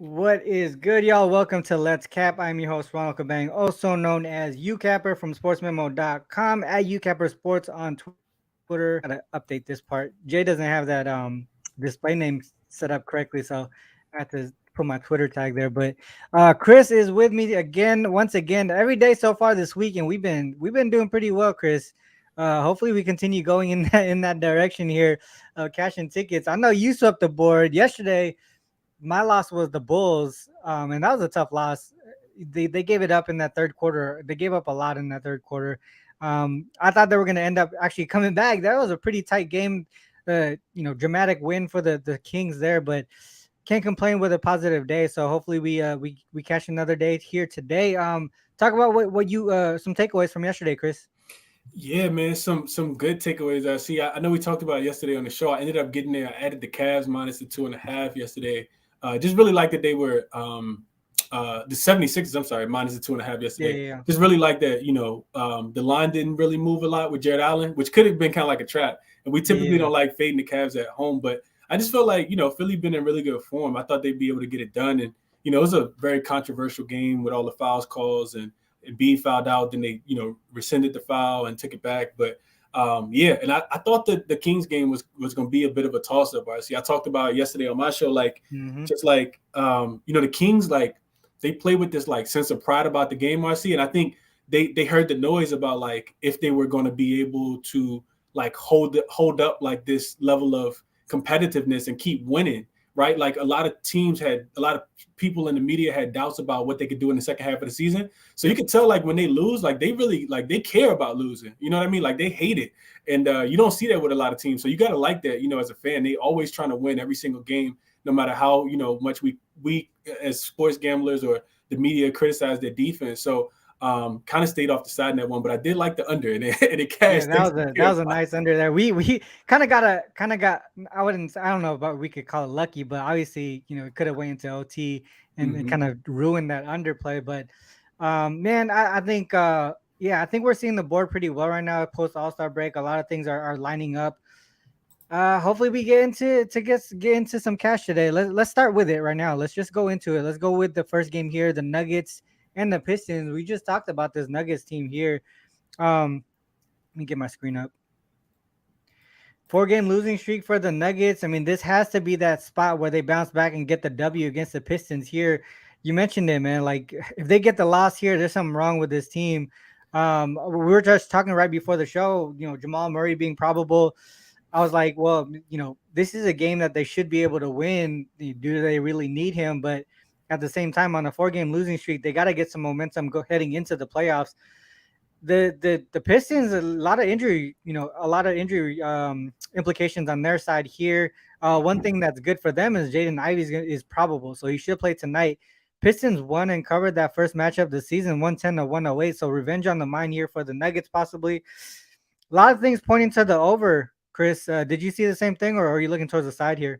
What is good, y'all? Welcome to Let's Cap. I'm your host, Ronald, also known as Youcapper from Sportsmemo.com at Youcapper Sports on Twitter. Gotta update this part. Jay doesn't have that display name set up correctly, so I have to put my Twitter tag there. But Chris is with me again, once again, every day so far this week, and we've been doing pretty well, Chris. Hopefully we continue going in that direction here, cashing tickets. I know you swept the board yesterday. My loss was the Bulls, and that was a tough loss. They gave it up in that third quarter. They gave up a lot in that third quarter. I thought they were going to end up actually coming back. That was a pretty tight game. Dramatic win for the Kings there, but can't complain with a positive day. So hopefully we catch another day here today. Talk about what you some takeaways from yesterday, Chris. Yeah, man, some good takeaways. I know we talked about it yesterday on the show. I ended up getting there. I added the Cavs minus the 2.5 yesterday. Just really like that they were the 76ers, I'm sorry, minus the 2.5 Yeah, yesterday. yeah, yeah. Just really like that, the line didn't really move a lot with Jared Allen, which could have been kind of like a trap. And we typically Yeah. don't like fading the Cavs at home, but I just feel like, Philly been in really good form. I thought they'd be able to get it done. And, it was a very controversial game with all the fouls calls and B fouled out, then they, rescinded the foul and took it back. But and I thought that the Kings game was going to be a bit of a toss-up. I talked about it yesterday on my show, Mm-hmm. the Kings, they play with this sense of pride about the game, RC, and I think they heard the noise about if they were going to be able to hold up this level of competitiveness and keep winning, right? Like a lot of people in the media had doubts about what they could do in the second half of the season. So you could tell when they lose, they really they care about losing. You know what I mean? They hate it. And you don't see that with a lot of teams. So you got to like that, as a fan. They always trying to win every single game, no matter how, much we as sports gamblers or the media criticize their defense. So kind of stayed off the side in that one, but I did like the under and it Yeah, cashed. that was a nice under there. We kind of got I don't know about we could call it lucky, but obviously it could have went into OT and Mm-hmm. kind of ruined that underplay. But man, I think I think we're seeing the board pretty well right now post All-Star break. A lot of things are lining up. Hopefully we get into some cash today. Let's start with it right now. Let's just go into it. Let's go with the first game here, the Nuggets and the Pistons. We just talked about this Nuggets team here. Let me get my screen up. 4-game losing streak for the Nuggets. I mean, this has to be that spot where they bounce back and get the W against the Pistons here. You mentioned it, man. Like, if they get the loss here, there's something wrong with this team. We were just talking right before the show, Jamal Murray being probable. I was like, well, this is a game that they should be able to win. Do they really need him? But at the same time, on a 4-game losing streak, they got to get some momentum heading into the playoffs. The Pistons, a lot of injury implications on their side here. One thing that's good for them is Jaden Ivey is probable, so he should play tonight. Pistons won and covered that first matchup this season, 110-108. So revenge on the mind here for the Nuggets, possibly. A lot of things pointing to the over. Chris, did you see the same thing, or are you looking towards the side here?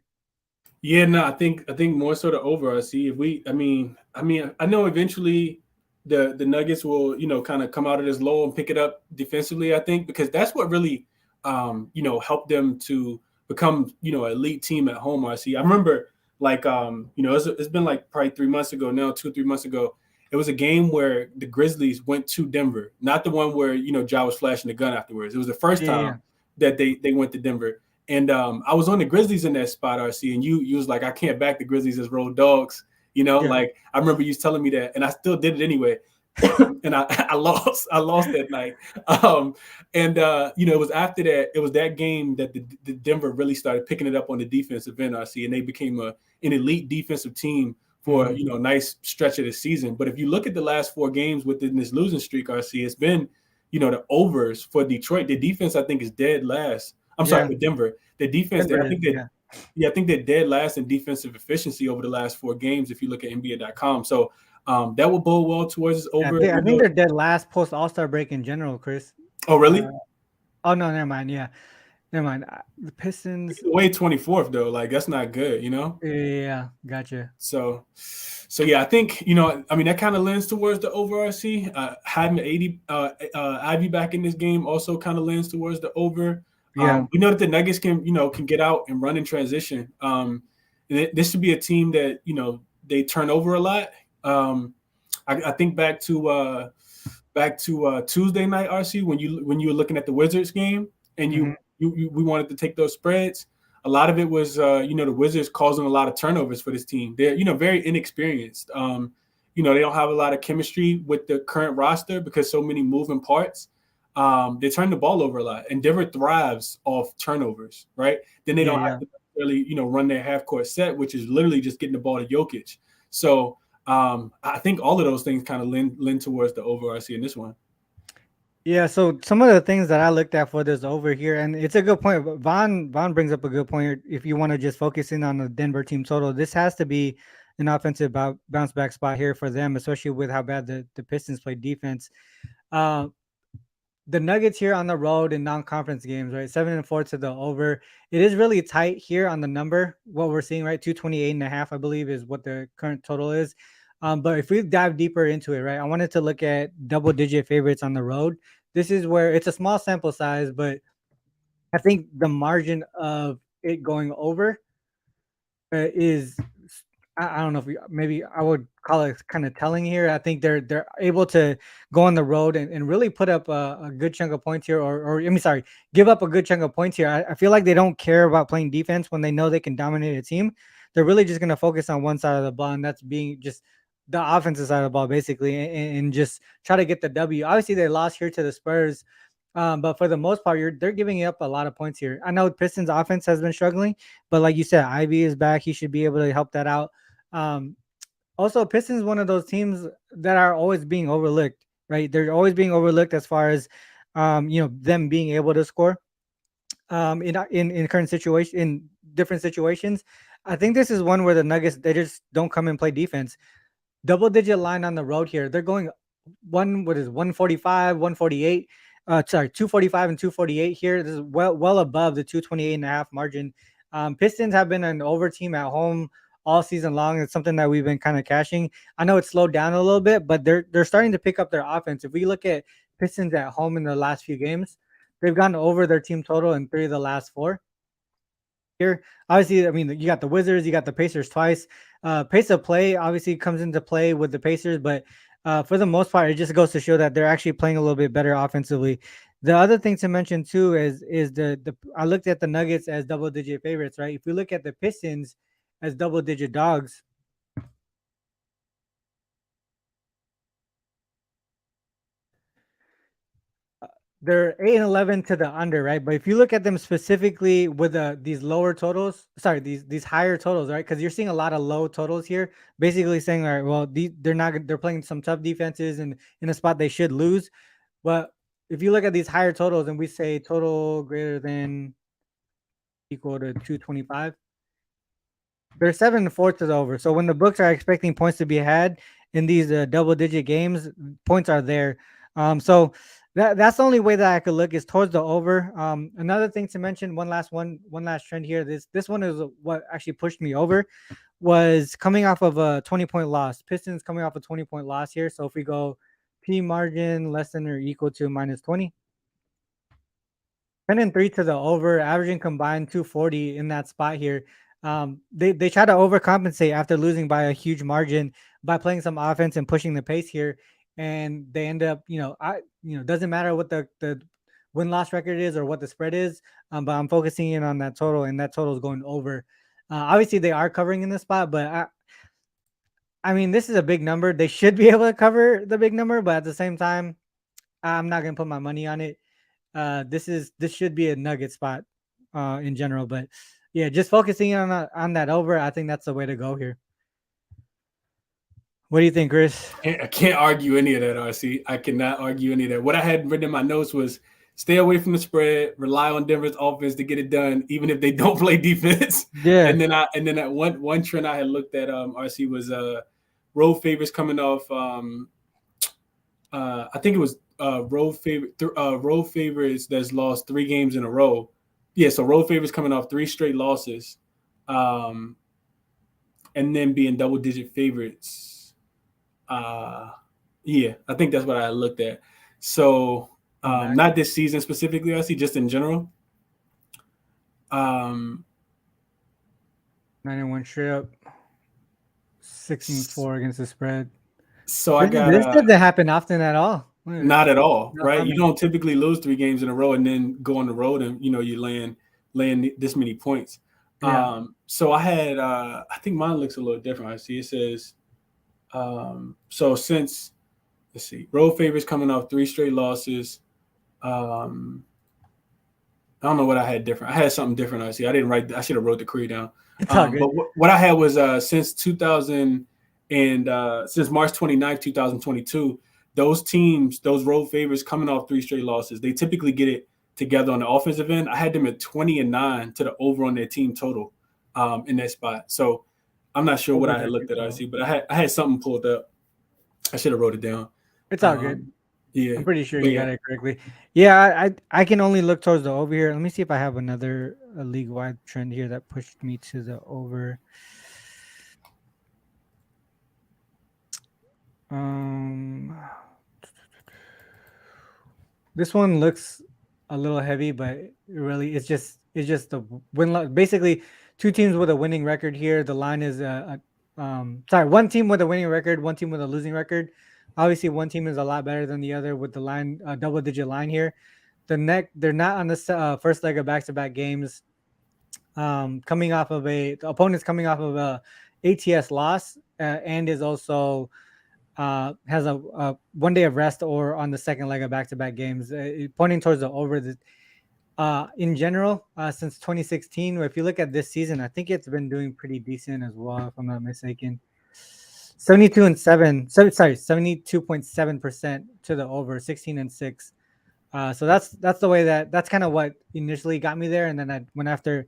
Yeah, no, I think more so the over. I see if I know eventually the Nuggets will, kind of come out of this low and pick it up defensively, I think, because that's what really helped them to become, elite team at home. I remember it's been probably 3 months ago now, 2 or 3 months ago. It was a game where the Grizzlies went to Denver, not the one where, Ja was flashing the gun afterwards. It was the first Yeah, yeah. time that they went to Denver. And I was on the Grizzlies in that spot, RC, and you was like, I can't back the Grizzlies as road dogs. Yeah. I remember you telling me that, and I still did it anyway. And I lost. I lost that night. It was after that. It was that game that the Denver really started picking it up on the defensive end, RC, and they became an elite defensive team for Mhm. a nice stretch of the season. But if you look at the last 4 games within this losing streak, RC, it's been the overs for Detroit. The defense, I think, is dead last. I'm sorry, Yeah, for Denver. The defense, Denver I is. think that Yeah. yeah, I think they're dead last in defensive efficiency over the last 4 games. If you look at NBA.com, so that will bode well towards this Yeah, over. I think they're dead last post All-Star break in general, Chris. Oh, Uh, really? oh no, never mind. Yeah, never mind. The Pistons. Way 24th though. That's not good. Yeah, gotcha. So yeah, I think that kind of lends towards the over. RC having 80 Ivy back in this game also kind of lends towards the over. Yeah, We know that the Nuggets can get out and run in transition. This should be a team that they turn over a lot. I think back to Tuesday night, RC, when you were looking at the Wizards game and we wanted to take those spreads. A lot of it was the Wizards causing a lot of turnovers for this team. They're very inexperienced. They don't have a lot of chemistry with the current roster because so many moving parts. They turn the ball over a lot, and Denver thrives off turnovers, right? Then they don't have to necessarily run their half court set, which is literally just getting the ball to Jokic. So I think all of those things kind of lend towards the over RC in this one. Yeah, so some of the things that I looked at for this over here, and it's a good point. Vaughn brings up a good point. If you want to just focus in on the Denver team total, this has to be an offensive bounce back spot here for them, especially with how bad the Pistons play defense. The Nuggets here on the road in non-conference games, right? 7-4 to the over. It is really tight here on the number. What we're seeing, right? 228.5, I believe, is what the current total is. But if we dive deeper into it, right, I wanted to look at double-digit favorites on the road. This is where it's a small sample size, but I think the margin of it going over is, I don't know if maybe I would call it kind of telling here. I think they're able to go on the road and really put up a good chunk of points here, or give up a good chunk of points here. I feel like they don't care about playing defense when they know they can dominate a team. They're really just going to focus on one side of the ball, and that's being just the offensive side of the ball, basically, and just try to get the W. Obviously, they lost here to the Spurs. But for the most part, they're giving up a lot of points here. I know Pistons offense has been struggling, but like you said, Ivy is back. He should be able to help that out. Also, Pistons one of those teams that are always being overlooked, right? They're always being overlooked as far as them being able to score in current situation, in different situations. I think this is one where the Nuggets, they just don't come and play defense. Double digit line on the road here. They're going 145, 148. 245 and 248 here. This is well above the 228.5 margin. Pistons have been an over team at home all season long. It's something that we've been kind of cashing. I know it's slowed down a little bit, but they're starting to pick up their offense. If we look at Pistons at home in the last few games, they've gone over their team total in 3 of the last 4. Here, obviously, I mean, you got the Wizards, you got the Pacers twice. Pace of play obviously comes into play with the Pacers, but for the most part, it just goes to show that they're actually playing a little bit better offensively. The other thing to mention too is the I looked at the Nuggets as double-digit favorites, right? If we look at the Pistons as double-digit dogs, they're 8-11 to the under, right? But if you look at them specifically with these lower totals, these higher totals, right? Because you're seeing a lot of low totals here, basically saying, all right, well, they're playing some tough defenses and in a spot they should lose. But if you look at these higher totals and we say total greater than equal to 225, they're 7-4 to the over. So when the books are expecting points to be had in these double-digit games, points are there. So that's the only way that I could look is towards the over. Another thing to mention, one last trend here. This one is what actually pushed me over, was coming off of a 20-point loss. Pistons coming off a 20-point loss here. So if we go P margin less than or equal to -20. 10-3 to the over, averaging combined 240 in that spot here. They try to overcompensate after losing by a huge margin by playing some offense and pushing the pace here, and they end up, doesn't matter what the win-loss record is or what the spread is, but I'm focusing in on that total, and that total is going over. Obviously, they are covering in this spot, but I mean, this is a big number. They should be able to cover the big number, but at the same time, I'm not going to put my money on it. This should be a nugget spot in general, but yeah, just focusing on that over, I think that's the way to go here. What do you think, Chris? I can't argue any of that, RC. I cannot argue any of that. What I had written in my notes was stay away from the spread, rely on Denver's offense to get it done, even if they don't play defense. Yeah. And then that one trend I had looked at, RC, was road favorites coming off. I think it was road favorites that's lost 3 games in a row. Yeah, so road favorites coming off 3 straight losses, and then being double-digit favorites. Yeah, I think that's what I looked at. So not this season specifically, I see, just in general. 9-1 straight up. 6-4 against the spread. So I got this doesn't happen often at all. not at all, No, right? I You mean, don't typically lose 3 games in a row and then go on the road and you land this many points. yeah. So I had I think mine looks a little different. I see it says so since let's see, road favorites coming off 3 straight losses. I don't know what I had different. I had something different. I see. I didn't write. I should have wrote the career down. It's all good. But what I had was since 2000 and since March 29th, 2022, those teams, those road favorites coming off 3 straight losses, they typically get it together on the offensive end. I had them at 20-9 to the over on their team total in that spot. So I'm not sure what I had looked at. I see, but I had something pulled up. I should have wrote it down. It's all good. Yeah, I'm pretty sure you got it correctly. Yeah, I can only look towards the over here. Let me see if I have another league-wide trend here that pushed me to the over. This one looks a little heavy, but really it's just the win. Basically, 2 teams with a winning record here. The line is one team with a winning record, 1 team with a losing record. Obviously, 1 team is a lot better than the other with the line, double-digit line here. They're not on the first leg of back-to-back games. Coming off of the opponent's coming off of a ATS loss and is also has a 1 day of rest or on the second leg of back-to-back games, pointing towards the over. In general, since 2016, if you look at this season, I think it's been doing pretty decent as well, if I'm not mistaken. 72.7% to the over, 16-6. So that's the way that's kind of what initially got me there, and then after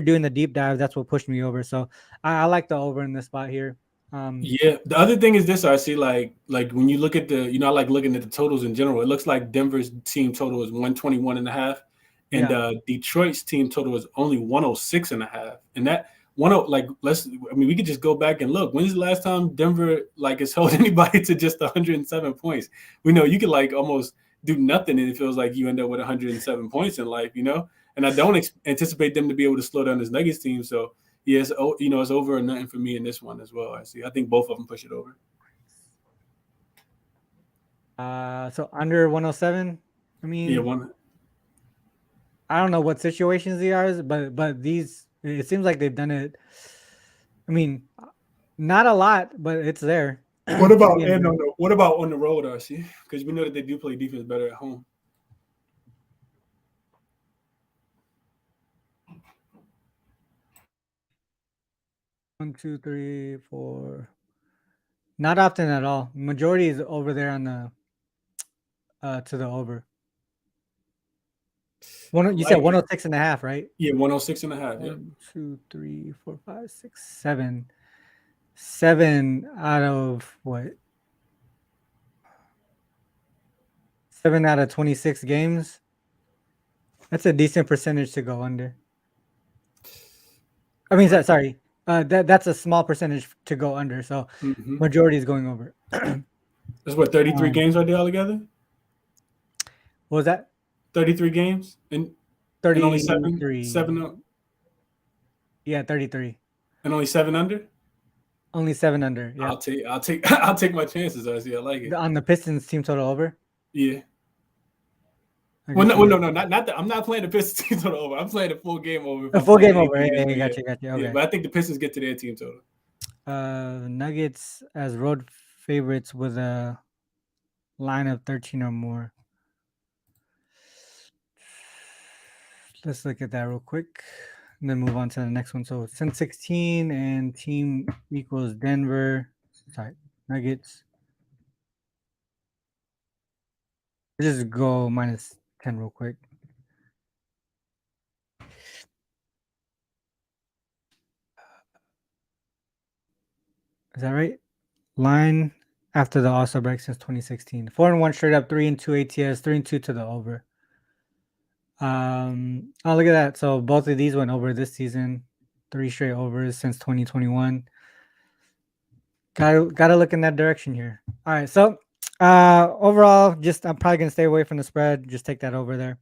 doing the deep dive, that's what pushed me over. So I like the over in this spot here. Yeah, the other thing is this. I see like when you look at the, I like looking at the totals in general. It looks like Denver's team total is 121.5, and Detroit's team total is only 106.5. And that we could just go back and look. When's the last time Denver has held anybody to just 107 points? We know you could almost do nothing and it feels like you end up with 107 points in life, And I don't anticipate them to be able to slow down this Nuggets team. So yeah, it's over or nothing for me in this one as well. I think both of them push it over. So under 107. I mean, yeah, I don't know what situations they are, but these, it seems like they've done it. I mean, not a lot, but it's there. What about on the road, RC? Because we know that they do play defense better at home. One, two, three, four. Not often at all. Majority is over there on the to the over. You said 106.5, right? Yeah, 106.5. 1, 2, 3, 4, 5, 6, 7. 7 out of what? 7 out of 26 games. That's a decent percentage to go under. I mean, sorry. That's a small percentage to go under. So majority is going over. That's what, 33 games right there altogether? What was that? 33 games and 33. And only seven. Yeah, 33. And only 7 under. Only 7 under. Yeah. I'll take my chances. I like it. On the Pistons team total over. Yeah. Well, no, not that. I'm not playing the Pistons team total over. I'm playing a full game over. A full game over. Hey, gotcha. Okay. Yeah, but I think the Pistons get to their team total. Nuggets as road favorites with a line of 13 or more. Let's look at that real quick and then move on to the next one. So since 16 and team equals Denver. Sorry, Nuggets. Let's just go minus 10 real quick. Is that right? Line after the All-Star break since 2016. 4-1 straight up, 3-2 ATS, 3-2 to the over. Oh, look at that. So both of these went over this season. 3 straight overs since 2021. Gotta look in that direction here. All right. So overall, I'm probably gonna stay away from the spread. Just take that over there.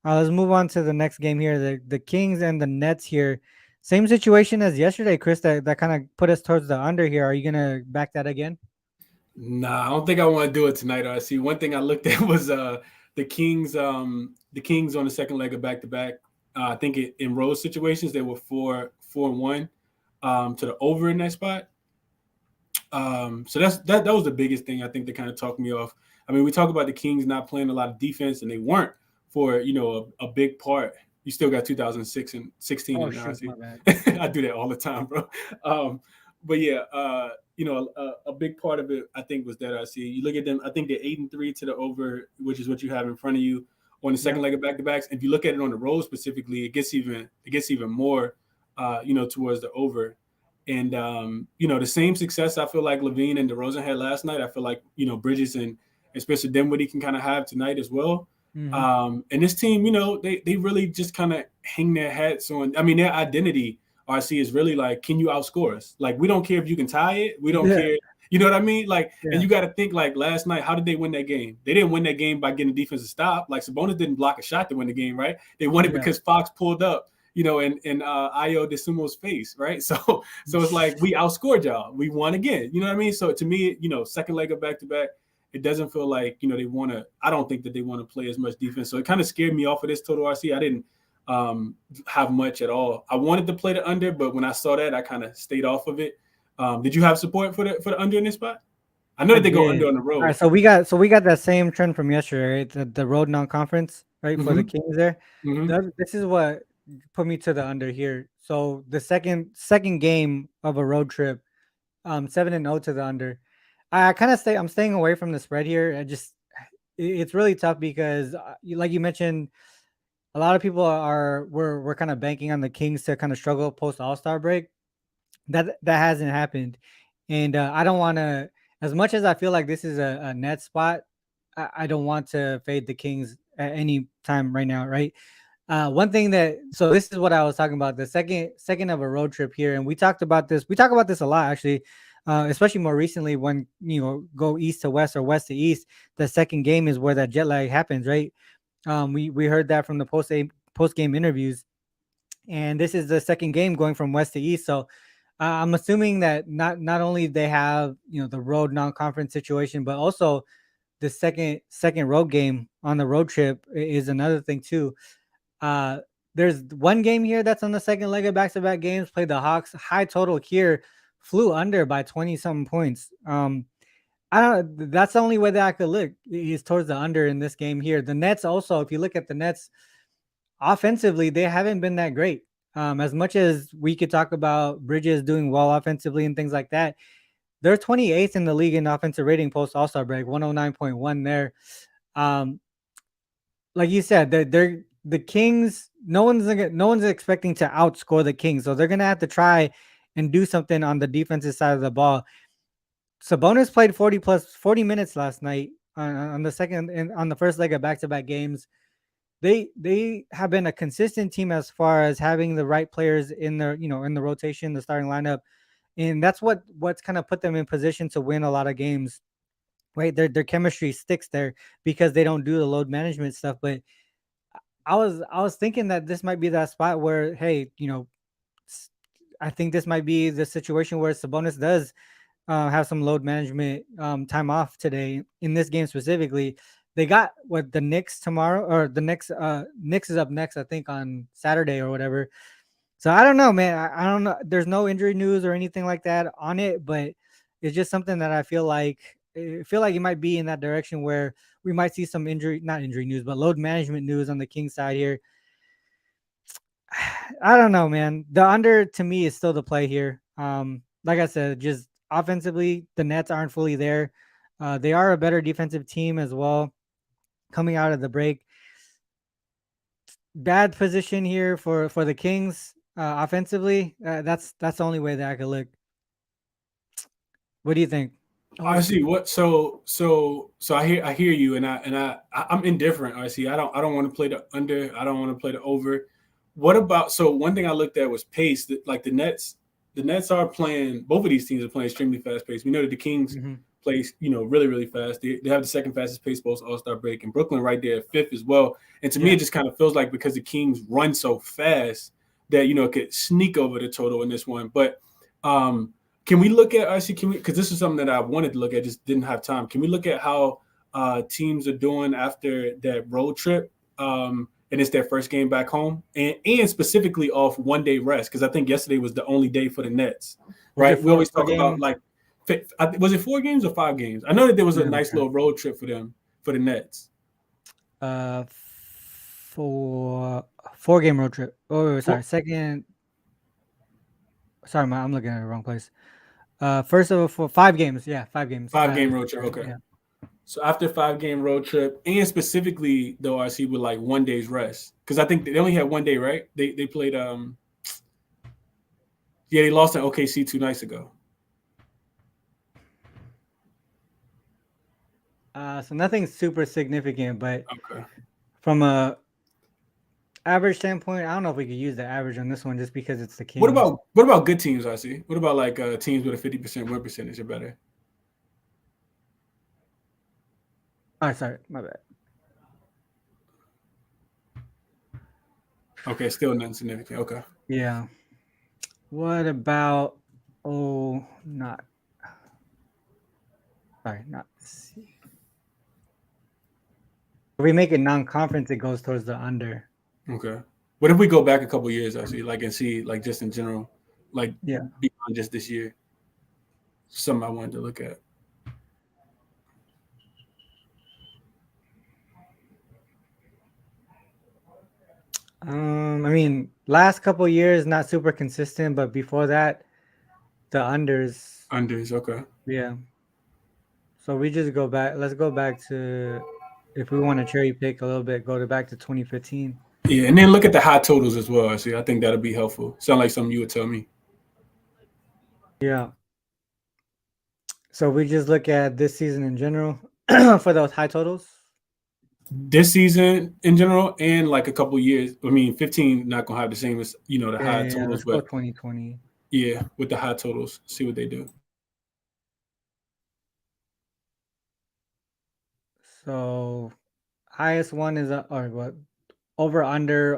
Let's move on to the next game here. The Kings and the Nets here. Same situation as yesterday, Chris. That kind of put us towards the under here. Are you gonna back that again? Nah, I don't think I want to do it tonight. I see one thing I looked at was the Kings on the second leg of back to back. I think in road situations they were 4-1 to the over in that spot. So that was the biggest thing I think that kind of talked me off. I mean, we talk about the Kings not playing a lot of defense, and they weren't for a big part. You still got 2006 and 16 Oh in there. shoot, my bad. I do that all the time, bro. But yeah, a big part of it I think was that I see. You look at them. I think they're 8-3 to the over, which is what you have in front of you on the second leg of back to backs. If you look at it on the road specifically, it gets even more, towards the over. And the same success I feel like Levine and DeRozan had last night, I feel like Bridges and Spencer Dinwiddie can kind of have tonight as well. Mm-hmm. And this team, they really just kind of hang their hats on. I mean, their identity, RC, is really like, can you outscore us? Like, we don't care if you can tie it. We don't care. You know what I mean? Like, and you got to think, like, last night, how did they win that game? They didn't win that game by getting a defensive stop. Like, Sabonis didn't block a shot to win the game, right? They won it because Fox pulled up, in Ayo DeSumo's face, right? So it's like, we outscored y'all. We won again. You know what I mean? So to me, second leg of back-to-back, it doesn't feel like, they want to – I don't think that they want to play as much defense. So it kind of scared me off of this total, RC. I didn't have much at all. I wanted to play the under, but when I saw that, I kind of stayed off of it. Did you have support for the under in this spot? I know that they go under on the road. All right, so we got that same trend from yesterday, right? The road non-conference, right, for the Kings there. This is what put me to the under here. So the second game of a road trip, 7-0 to the under. I'm staying away from the spread here. It's really tough because, like you mentioned, a lot of people we're kind of banking on the Kings to kind of struggle post All-Star break. That hasn't happened, and I don't want to. As much as I feel like this is a net spot, I don't want to fade the Kings at any time right now, right? So this is what I was talking about. The second of a road trip here, and we talked about this. We talk about this a lot, actually, especially more recently when go east to west or west to east. The second game is where that jet lag happens, right? We heard that from the post game interviews, and this is the second game going from west to east. So I'm assuming that not only they have the road non-conference situation, but also the second road game on the road trip is another thing too. There's one game here that's on the second leg of back-to-back games. Played the Hawks. High total here, flew under by 20-something points. I don't. That's the only way that I could look is towards the under in this game here. The Nets also, if you look at the Nets offensively, they haven't been that great. As much as we could talk about Bridges doing well offensively and things like that, they're 28th in the league in offensive rating post All-Star break, 109.1 there. Like you said, they're the Kings. No one's expecting to outscore the Kings, so they're gonna have to try and do something on the defensive side of the ball. Sabonis played 40 minutes last night on the second and on the first leg of back-to-back games. They have been a consistent team as far as having the right players in their in the rotation, the starting lineup, and that's what's kind of put them in position to win a lot of games. Right, their chemistry sticks there because they don't do the load management stuff. But I was thinking that this might be that spot where, hey, I think this might be the situation where Sabonis does have some load management time off today in this game specifically. They got the Knicks tomorrow, or the Knicks is up next, I think, on Saturday or whatever. So I don't know, man. I don't know. There's no injury news or anything like that on it, but it's just something that I feel like it might be in that direction where we might see some not injury news, but load management news on the Kings side here. I don't know, man. The under to me is still the play here. Like I said, just offensively, the Nets aren't fully there. They are a better defensive team as well coming out of the break. Bad position here for the Kings offensively. That's the only way that I could look. What do you think? I see what so I hear you, and I'm indifferent. I see. I don't want to play the under. I don't want to play the over. What about, so one thing I looked at was pace. Like the Nets are playing, both of these teams are playing extremely fast pace. We know that the Kings play, really, really fast. They have the second fastest pace post All-Star break, and Brooklyn right there at fifth as well. And to me, it just kind of feels like because the Kings run so fast that could sneak over the total in this one. But can we look at because this is something that I wanted to look at, just didn't have time. Can we look at how teams are doing after that road trip? And it's their first game back home, and specifically off 1 day rest, because I think yesterday was the only day for the Nets. Right? We always talk about like, was it 4 games or 5 games? I know that there was a nice little road trip for them, for the Nets. 4-game road trip. Oh, sorry. Second. Sorry, I'm looking at the wrong place. First of all, for 5 games. Yeah, 5 games. 5-game road trip. Okay. Yeah. So after 5-game road trip, and specifically though, I see with like 1 day's rest, because I think they only had 1 day, right? They played. They lost to OKC 2 nights ago. So nothing super significant, but from a average standpoint, I don't know if we could use the average on this one just because it's the Kings. What about good teams, I see? What about like teams with a 50% win percentage or better? Oh, sorry, my bad. Okay, still nothing significant. Okay. Yeah. What about not this. If we make it non-conference, it goes towards the under. Okay. What if we go back a couple years, actually, like, and see, like, just in general, like, beyond just this year? Something I wanted to look at. I mean, last couple years not super consistent, but before that, the unders. Unders, okay. Yeah. So we just go back. Let's go back to, if we want to cherry pick a little bit, back to 2015. Yeah, and then look at the high totals as well. See, I think that'll be helpful. Sound like something you would tell me. Yeah. So we just look at this season in general for those high totals. This season in general, and like a couple years. I mean, 15 not gonna have the same as the high totals. Let's go 2020. Yeah, with the high totals, see what they do. So highest one is over under.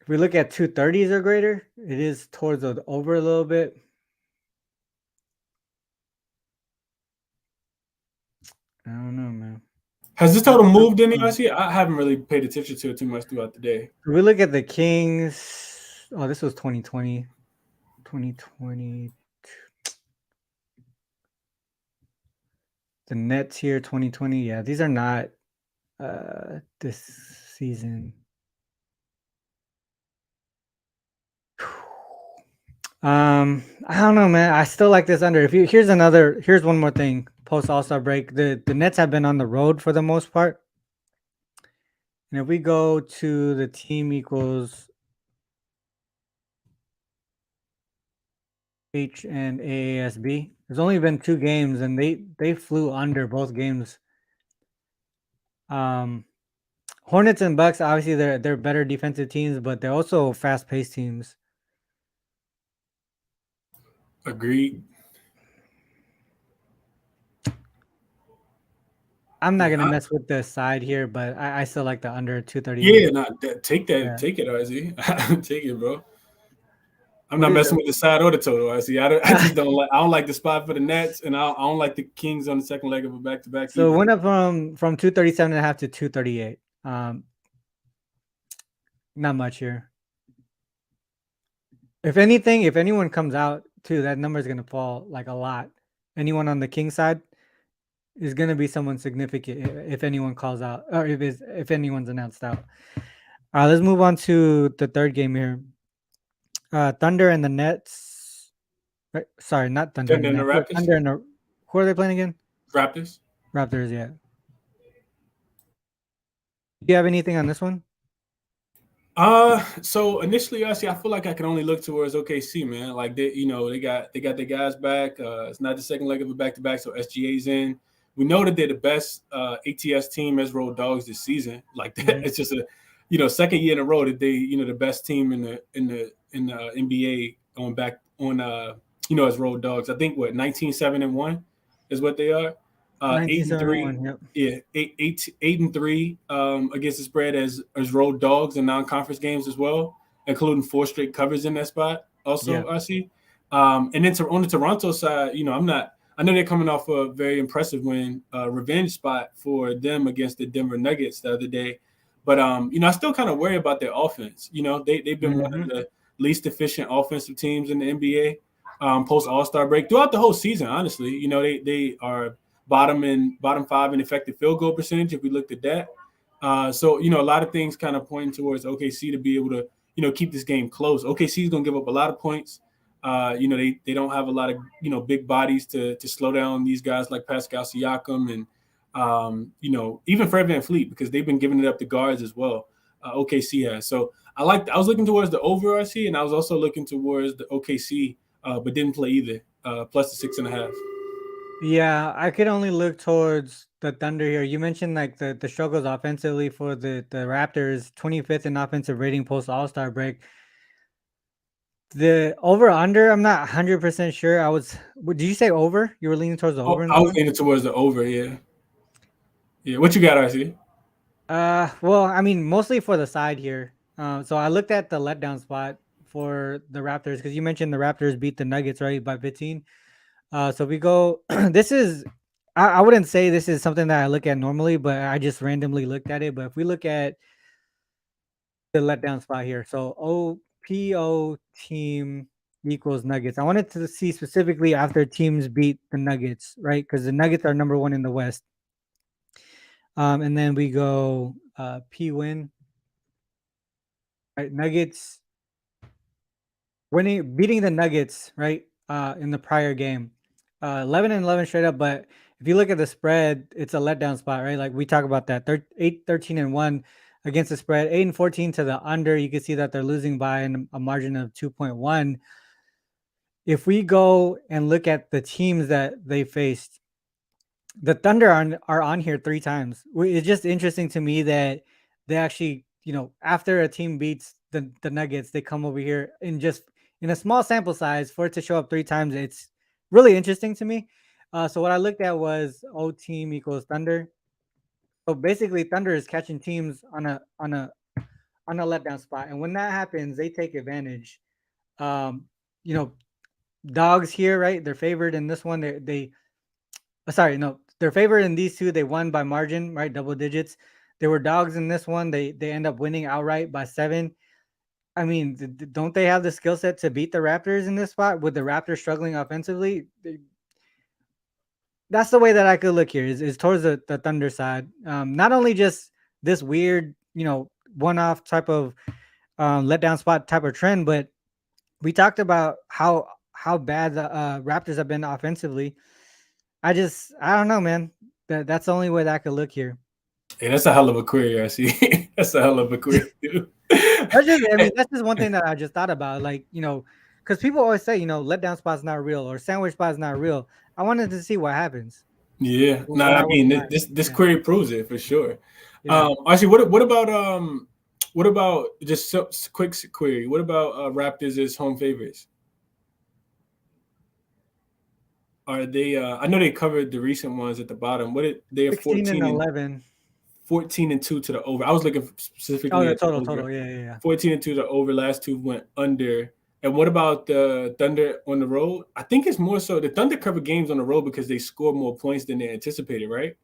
If we look at 230s or greater, it is towards the over a little bit. I don't know, man. Has this total moved any? I haven't really paid attention to it too much throughout the day. If we look at the Kings. Oh, this was 2020. 2020. The Nets here, 2020. Yeah, these are not this season. I don't know, man. I still like this under. Here's one more thing. Post All-Star break, the Nets have been on the road for the most part. And if we go to the team equals H and AASB, there's only been 2 games and they flew under both games. Hornets and Bucks, obviously they're better defensive teams, but they're also fast-paced teams. Agreed. I'm not gonna mess with the side here, but I still like the under 230. Yeah, take that. Yeah. Take it, RZ. Take it, bro. I'm not messing with the side or the total. I just don't like. I don't like the spot for the Nets, and I don't like the Kings on the second leg of a back-to-back. So it went up from 237.5 to 238. Not much here. If anything, if anyone comes out too, that number is gonna fall like a lot. Anyone on the King side is gonna be someone significant if anyone calls out, or if anyone's announced out. All right, let's move on to the third game here. Thunder and the Nets. Right, sorry, not Thunder. Thunder and the Raptors. Thunder and the, who are they playing again? Raptors. Yeah. Do you have anything on this one? So initially, I feel like I can only look towards OKC, man. Like they got their guys back. It's not the second leg of a back-to-back, so SGA's in. We know that they're the best ATS team as road dogs this season. Like that, it's just a second year in a row that they the best team in the NBA on as road dogs. I think 19-7-1 is what they are. 8 and 3. 1971. Yep. Yeah, 8 and 3 against the spread as road dogs in non-conference games as well, including 4 straight covers in that spot. Also, Yeah. I see. And then on the Toronto side, I know they're coming off a very impressive win, revenge spot for them against the Denver Nuggets the other day. But I still kind of worry about their offense. They've been one of the least efficient offensive teams in the NBA post All-Star break throughout the whole season. Honestly, they are bottom 5 in effective field goal percentage if we looked at that. So a lot of things kind of pointing towards OKC to be able to keep this game close. OKC is going to give up a lot of points. They don't have a lot of big bodies to slow down these guys like Pascal Siakam and even Fred VanVleet, because they've been giving it up to guards as well. OKC has. So I was looking towards the over RC, and I was also looking towards the OKC, but didn't play either. Plus the 6.5. Yeah, I could only look towards the Thunder here. You mentioned like the struggles offensively for the Raptors, 25th in offensive rating post All-Star break. The over/under, I'm not 100% sure. Did you say over? You were leaning towards the over? I was leaning towards the over, yeah. Yeah, what you got, RC? Well, I mean, mostly for the side here. So I looked at the letdown spot for the Raptors because you mentioned the Raptors beat the Nuggets, right, by 15. So we go, this is, I wouldn't say this is something that I look at normally, but I just randomly looked at it. But if we look at the letdown spot here, so OPO team equals Nuggets. I wanted to see specifically after teams beat the Nuggets, right? Because the Nuggets are number 1 in the West. And then we go P win. Right, Nuggets beating the Nuggets, right? In the prior game. 11-11 straight up, but if you look at the spread, it's a letdown spot, right? Like we talk about that. 8-13-1 against the spread, 8-14 to the under. You can see that they're losing by a margin of 2.1. If we go and look at the teams that they faced, the Thunder are on here 3 times. It's just interesting to me that they actually, after a team beats the Nuggets, they come over here in a small sample size for it to show up 3 times. It's really interesting to me. So what I looked at was O team equals Thunder. So basically, Thunder is catching teams on a letdown spot, and when that happens, they take advantage. Dogs here, right? They're favored in this one. They're favored in these 2. They won by margin, right? Double digits. They were dogs in this one. They end up winning outright by 7. I mean, don't they have the skill set to beat the Raptors in this spot with the Raptors struggling offensively? That's the way that I could look here is towards the Thunder side. Not only just this weird, one-off type of letdown spot type of trend, but we talked about how bad the Raptors have been offensively. I don't know, man. That's the only way that I could look here. Hey, that's a hell of a query, I see. That's a hell of a query, dude. That's just one thing that I just thought about. Like, because people always say, letdown spot's not real or sandwich spot's not real. I wanted to see what happens. Yeah. No, I mean this query proves it for sure. Yeah. Actually, what about just quick query? What about Raptors as home favorites? Are they? I know they covered the recent ones at the bottom. They are 16-11. 14-2 to the over. I was looking specifically. Oh, the total. Yeah. 14-2 to the over. Last 2 went under. And what about the Thunder on the road? I think it's more so the Thunder cover games on the road because they score more points than they anticipated, right?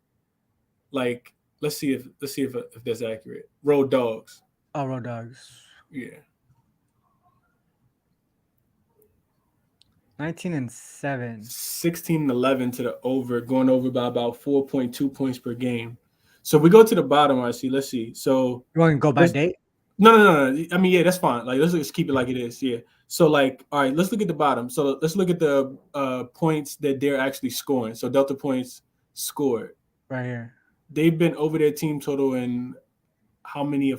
Like, let's see if that's accurate. Road dogs. Oh, road dogs. Yeah. 19-7. 16-11 to the over, going over by about 4.2 points per game. So we go to the bottom, I see. Let's see. So you want to go by date? No. I mean, yeah, that's fine. Like, let's just keep it like it is. Yeah. So, like, all right, let's look at the bottom. So let's look at the points that they're actually scoring. So Delta points scored. Right here. They've been over their team total in how many?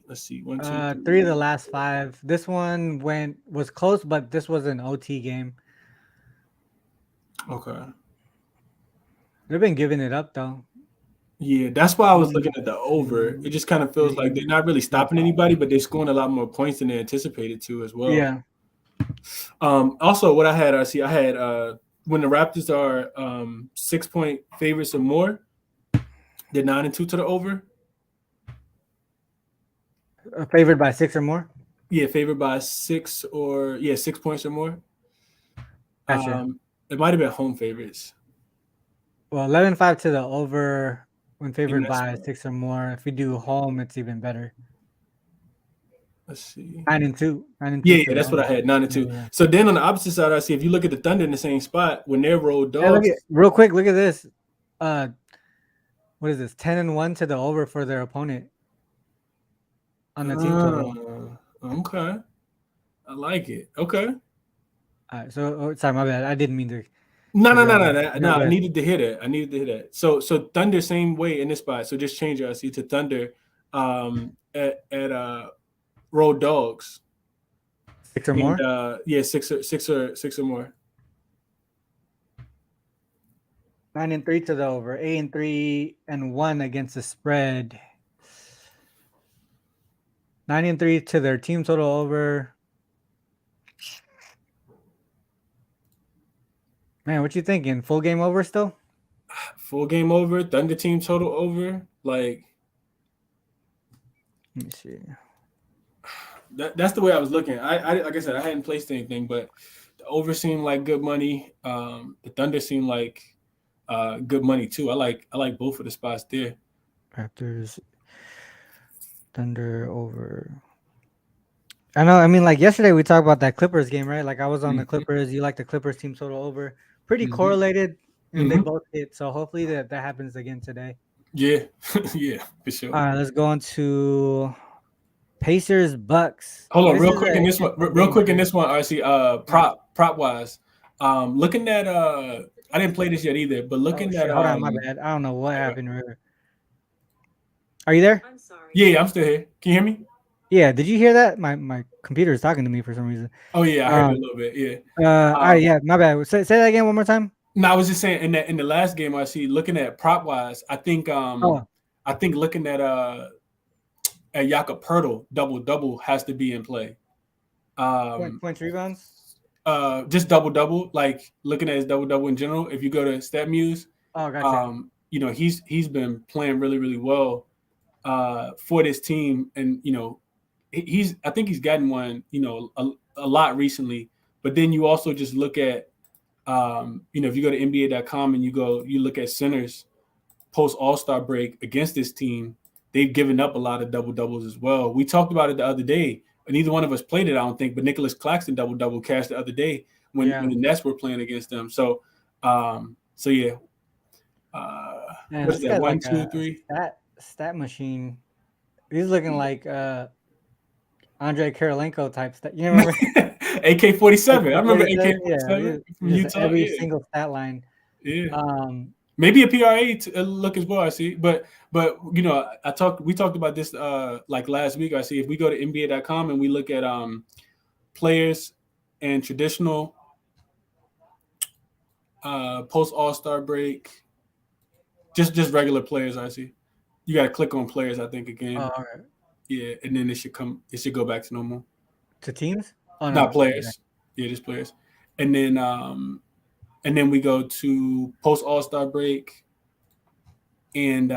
Let's see. 1, 2, 3 of the last 5. This one was close, but this was an OT game. Okay. They've been giving it up though. Yeah, that's why I was looking at the over. It just kind of feels like they're not really stopping anybody, but they're scoring a lot more points than they anticipated to as well. Yeah. Also, what I had, I had when the Raptors are 6-point favorites or more, they're 9-2 to the over. Favored by 6 or more. Yeah, favored by 6 points or more. Gotcha. It might have been home favorites. Well, 11-5 to the over when favored by right. 6 or more. If we do home, it's even better. Let's see. 9-2. 9-2. Yeah, that's what I had. 9-2. Yeah. So then on the opposite side, I see if you look at the Thunder in the same spot when they're road dogs. Real quick, look at this. What is this? 10-1 to the over for their opponent on the team total. Okay, I like it. Okay. All right. So, sorry, my bad. I didn't mean to. No. I needed to hit it. So Thunder same way in this spot. So just change it. I see to Thunder, at road dogs. 6 or more. Six or more. 9-3 to the over. 8-3-1 against the spread. 9-3 to their team total over. Man, what you thinking? Full game over still? Full game over. Thunder team total over. Like, let me see. That's the way I was looking. I like I said, I hadn't placed anything, but the over seemed like good money. The Thunder seemed like good money too. I like both of the spots there. Raptors, Thunder over. I know. I mean, like yesterday we talked about that Clippers game, right? Like I was on the Clippers. You like the Clippers team total over. Pretty correlated, and they both hit. So hopefully that happens again today. Yeah, yeah, for sure. All right, let's go on to Pacers Bucks. Hold on, real quick in this one, RC. Prop wise, looking at I didn't play this yet either, but looking at hold on, my bad. I don't know what happened. Are you there? I'm sorry. Yeah, I'm still here. Can you hear me? Yeah, did you hear that? My computer is talking to me for some reason. Oh yeah, I heard it a little bit. Yeah. Yeah, my bad. Say that again one more time. No, I was just saying in the last game I see looking at prop wise, I think looking at Youcapper double has to be in play. Points, rebounds. Just double, like looking at his double in general. If you go to StatMuse, gotcha. He's been playing really, really well for this team, and I think he's gotten one, a lot recently. But then you also just look at, if you go to NBA.com and you look at centers post All-Star break against this team, they've given up a lot of doubles as well. We talked about it the other day. Neither one of us played it, I don't think, but Nicholas Claxton double cashed the other day when the Nets were playing against them. So yeah. Man, what is that? 1, 2, 3? Stat machine. He's looking like Andre Kirilenko type stat. You remember? AK-47. I remember AK-47 from Utah. Every single stat line. Yeah. Maybe a PRA look as well. I see, but we talked about this like last week. I see if we go to NBA.com and we look at players and traditional post All-Star break, just regular players. I see. You got to click on players. I think again. Oh, all right. Yeah, and then it should go back to normal. To teams? Oh, no, not players. Yeah, just players, and then we go to post All-Star break and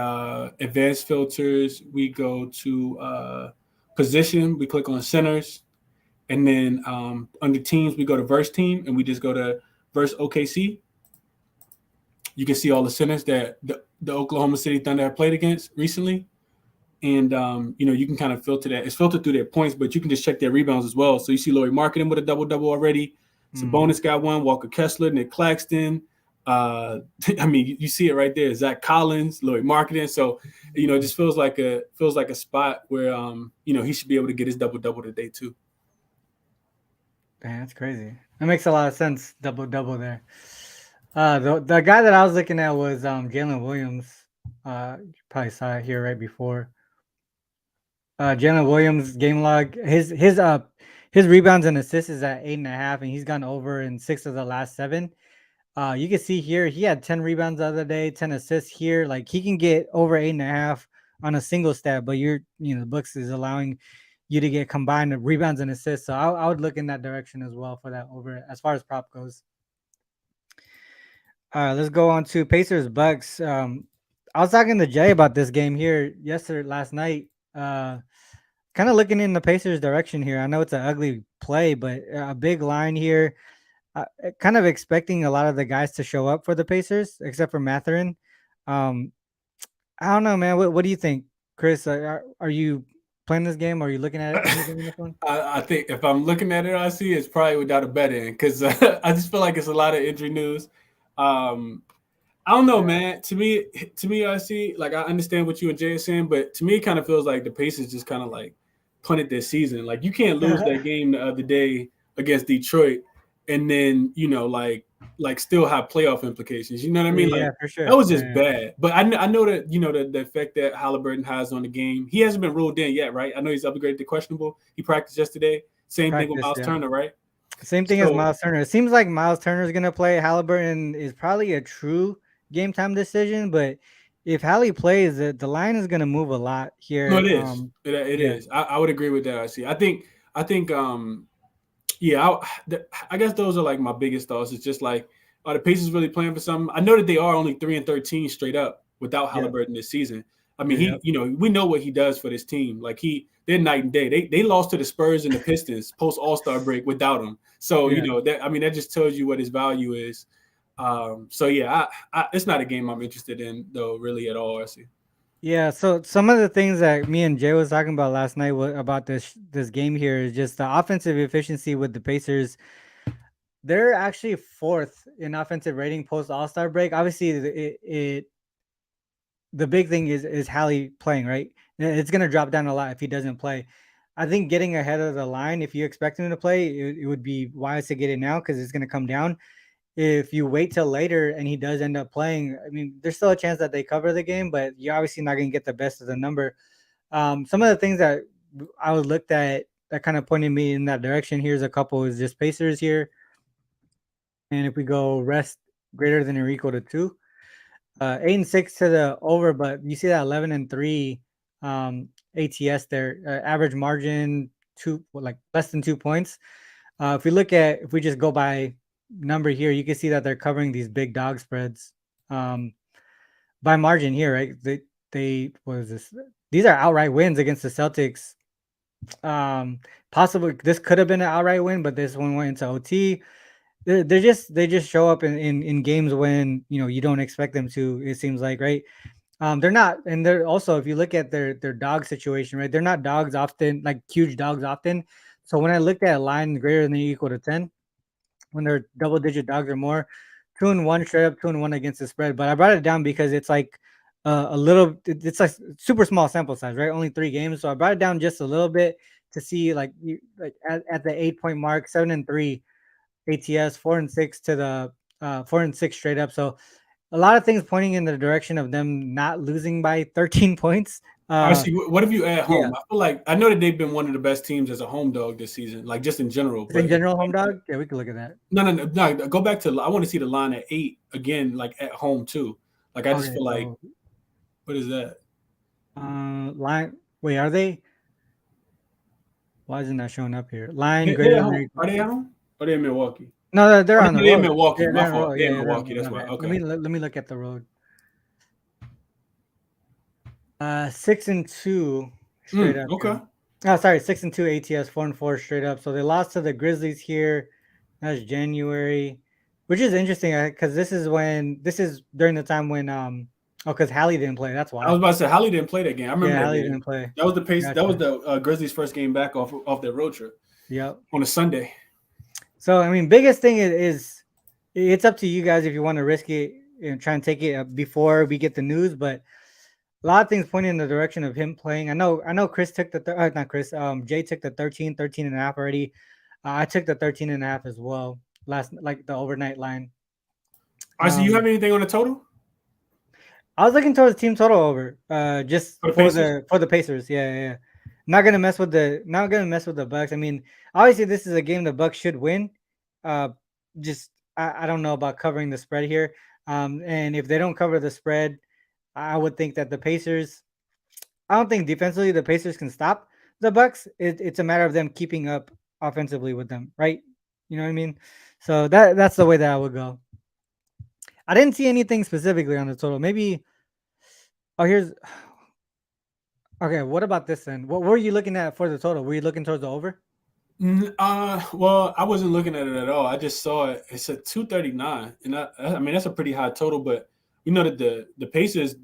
advanced filters. We go to position. We click on centers. And then under teams, we go to verse team and we just go to verse OKC. You can see all the centers that the Oklahoma City Thunder have played against recently. And, you can kind of filter that. It's filtered through their points, but you can just check their rebounds as well. So you see Lauri Markkanen with a double already. Sabonis got one, Walker Kessler, Nick Claxton. You see it right there. Zach Collins, Lauri Markkanen. So, it just feels like a spot where, he should be able to get his double today too. Man, that's crazy. That makes a lot of sense. Double there. The guy that I was looking at was Jalen Williams. You probably saw it here right before. Jalen Williams game log. His rebounds and assists is at 8.5, and he's gone over in 6 of the last 7. You can see here he had 10 rebounds the other day, 10 assists here. Like he can get over 8.5 on a single stat, but the books is allowing you to get combined rebounds and assists. So I would look in that direction as well for that over as far as prop goes. All right, let's go on to Pacers Bucks. I was talking to Jay about this game here last night. Uh, kind of looking in the Pacers' direction here. I know it's an ugly play, but a big line here. Kind of expecting a lot of the guys to show up for the Pacers, except for Matherin. Um, I don't know, man. What do you think, Chris? Are you playing this game? Are you looking at anything in this one? I think if I'm looking at it, I see it's probably without a bet in because I just feel like it's a lot of injury news. Um, I don't know, Yeah. man. To me, I see like I understand what you and Jay are saying, but to me, it kind of feels like the Pacers just kind of like punted this season. Like you can't lose that game the other day against Detroit, and then like still have playoff implications. You know what I mean? Yeah, Like for that sure. was just Yeah. bad. But I know that the effect that Halliburton has on the game. He hasn't been ruled in yet, right? I know he's upgraded to questionable. He practiced yesterday. Same thing with Practice. Miles Yeah. Turner, right? Same thing as So Miles Turner. It seems like Miles Turner is gonna play. Halliburton is probably a true game time decision, but if Hallie plays, the line is gonna move a lot no, it here. is. It Yeah, is. I would agree with that. I see. I think yeah, I guess those are like my biggest thoughts. It's just like, are the Pacers really playing for something? I know that they are only 3-13 straight up without yeah, Halliburton this season. I mean, yeah, we know what he does for this team. Like they're night and day. They lost to the Spurs and the Pistons post All-Star break without him. So yeah. that just tells you what his value is. So yeah, it's not a game I'm interested in though, really at all. I see. Yeah, so some of the things that me and Jay was talking about last night about this game here is just the offensive efficiency with the Pacers. They're actually fourth in offensive rating post All Star break. Obviously, the big thing is Hallie playing, right? It's gonna drop down a lot if he doesn't play. I think getting ahead of the line, if you expect him to play, it would be wise to get it now because it's gonna come down. If you wait till later and he does end up playing, I mean, there's still a chance that they cover the game, but you're obviously not gonna get the best of the number. Some of the things that I was looked at that kind of pointed me in that direction. Here's a couple is just Pacers here, and if we go rest greater than or equal to 2. 8-6 to the over, but you see that 11-3 ATS there, average margin like less than 2 points. If we just go by number here, you can see that they're covering these big dog spreads by margin here, right? They what is this? These are outright wins against the Celtics. Possibly this could have been an outright win, but this one went into OT. They just show up in games when you don't expect them to. It seems like, right? They're not, and they're also, if you look at their dog situation, right? They're not dogs often, like huge dogs often. So when I looked at a line greater than or equal to 10, when they're double digit dogs or more, 2-1 straight up, 2-1 against the spread. But I brought it down because it's like it's like super small sample size, right? Only 3 games, so I brought it down just a little bit to see like at the 8 point mark, 7-3 ATS, 4-6 to the 4-6 straight up. So a lot of things pointing in the direction of them not losing by 13 points. I see. What if you add Yeah, home? I feel like I know that they've been one of the best teams as a home dog this season, like just in general. in But if general, home dog. Yeah, we could look at that. no, go back to. I want to see the line at 8 again, like at home too. Like I just Okay, feel like, so what is that? line. Wait, are they? Why isn't that showing up here? Line They're greater at than or home. equal. Are they at home? Or they in Milwaukee? No, they're Oh, on the no, they're in road. Milwaukee. Yeah, My they're on the fault. road. They're Yeah, in yeah, they're on the Milwaukee. road. That's My why. bad. Okay. Let me look at the road. 6-2 straight up Okay. here. Oh, sorry, 6-2 ATS, 4-4 straight up. So they lost to the Grizzlies here. That's January, which is interesting because this is during the time when because Hallie didn't play. That's I was why. about to say Hallie didn't play that game. I remember Yeah, that Hallie game. didn't play. That was the pace. That was Gotcha. the Grizzlies' first game back off their road trip Yep. on a Sunday. So I mean, biggest thing is it's up to you guys if you want to risk it and try and take it before we get the news, but a lot of things pointing in the direction of him playing. I know Chris took not Chris, Jay took the 13 and a half already. I took the 13 and a half as well last, like the overnight line. All right. So you have Um, anything on the total I was looking towards team total over, just for the Pacers? for the Pacers. Yeah, yeah, yeah. Not gonna mess with the Bucks. I mean, obviously this is a game the Bucks should win. Uh, just I don't know about covering the spread here. And if they don't cover the spread, I would think that the Pacers. I don't think defensively the Pacers can stop the Bucks. It's a matter of them keeping up offensively with them, right? You know what I mean? So that's the way that I would go. I didn't see anything specifically on the total. Maybe. Oh, here's. Okay, what about this then? What were you looking at for the total? Were you looking towards the over? Well, I wasn't looking at it at all. I just saw it. It's a 239, and I mean that's a pretty high total. But you know that the Pacers,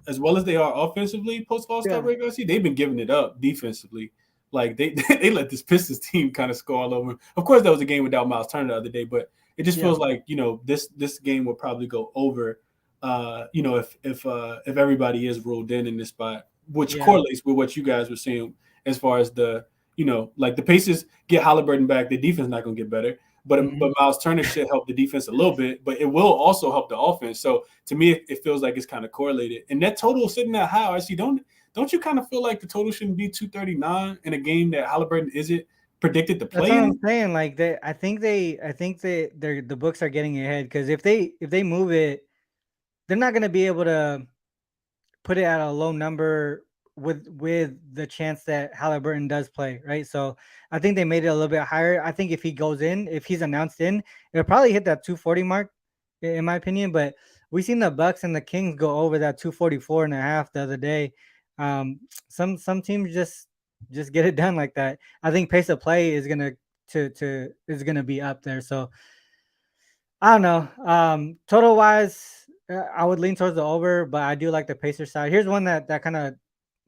as well as they are offensively post All-Star Yeah. break, they've been giving it up defensively. Like they they let this Pistons team kind of score all over. Of course, that was a game without Miles Turner the other day, but it just Yeah. feels like this game will probably go over. If everybody is ruled in this spot, which Yeah. correlates with what you guys were saying as far as like the Pacers get Halliburton back, the defense not going to get better. But Miles Turner should help the defense a little bit, but it will also help the offense. So to me, it feels like it's kind of correlated. And that total sitting that high, I see. Don't you kind of feel like the total shouldn't be 239 in a game that Halliburton isn't predicted to That's play what in? I'm saying. Like I think the books are getting ahead because if they move it, they're not gonna be able to put it at a low number with the chance that Halliburton does play, right? So I think they made it a little bit higher. I think if he goes in, if he's announced in, it'll probably hit that 240 mark, in my opinion. But we seen the Bucks and the Kings go over that 244 and a half the other day. Some teams just get it done like that. I think pace of play is gonna to is gonna be up there. So I don't know. Total wise, I would lean towards the over, but I do like the Pacers side. Here's one that kind of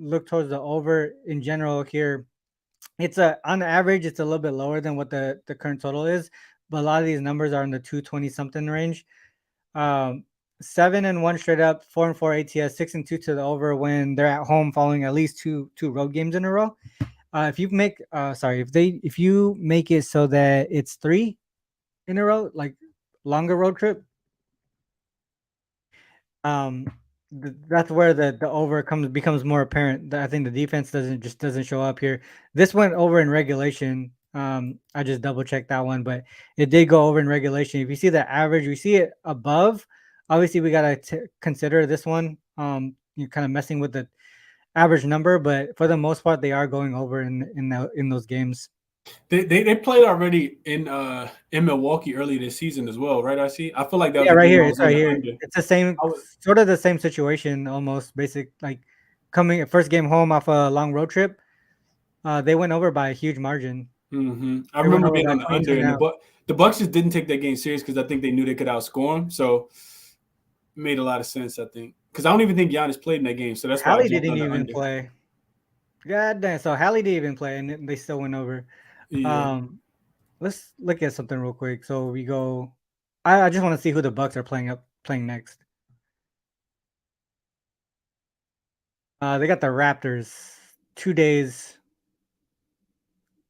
look towards the over in general here. It's on average, it's a little bit lower than what the current total is, but a lot of these numbers are in the 220 something range. Um, 7-1 straight up, 4-4 ATS, 6-2 to the over when they're at home following at least two road games in a row. If you make it so that it's three in a row, like longer road trip, um that's where the over becomes more apparent. I think the defense doesn't show up here. This went over in regulation. I just double checked that one, but it did go over in regulation. If you see the average, we see it above. Obviously, we gotta consider this one. You're kind of messing with the average number, but for the most part, they are going over in those games. They played already in Milwaukee early this season as well, right? I feel like that was Yeah, a right game here. I was It's on right the here. under. It's the same, I was, sort of the same situation, almost basic. Like coming first game home off a long road trip, they went over by a huge margin. I They went remember over being by on the 22 under, and and out. the Bucks just didn't take that game serious because I think they knew they could outscore them. So it made a lot of sense, I think, because I don't even think Giannis played in that game, so that's why I Hallie jumped didn't on the even under. play. God damn. So Hallie didn't even play, and they still went over. Yeah, Um, let's look at something real quick. So we go. I just want to see who the Bucks are playing next. They got the Raptors 2 days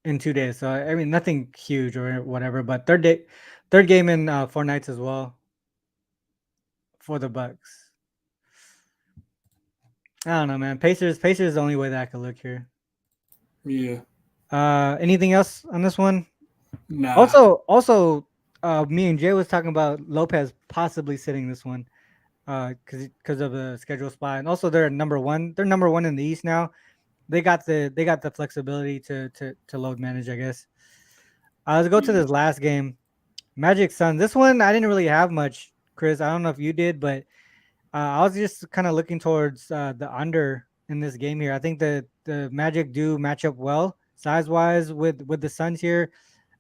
in 2 days. So I mean, nothing huge or whatever. But third game in 4 nights as well for the Bucks. I don't know, man. Pacers is the only way that I could look here. yeah, Anything else on this one? nah. Also, me and Jay was talking about Lopez possibly sitting this one, because of the schedule spot, and also they're number one. They're number one in the East now. They got the flexibility to load manage, I guess. Let's go to Yeah. this last game, Magic Suns. This one I didn't really have much, Chris. I don't know if you did, but I was just kind of looking towards the under in this game here. I think the Magic do match up well size wise with the Suns here.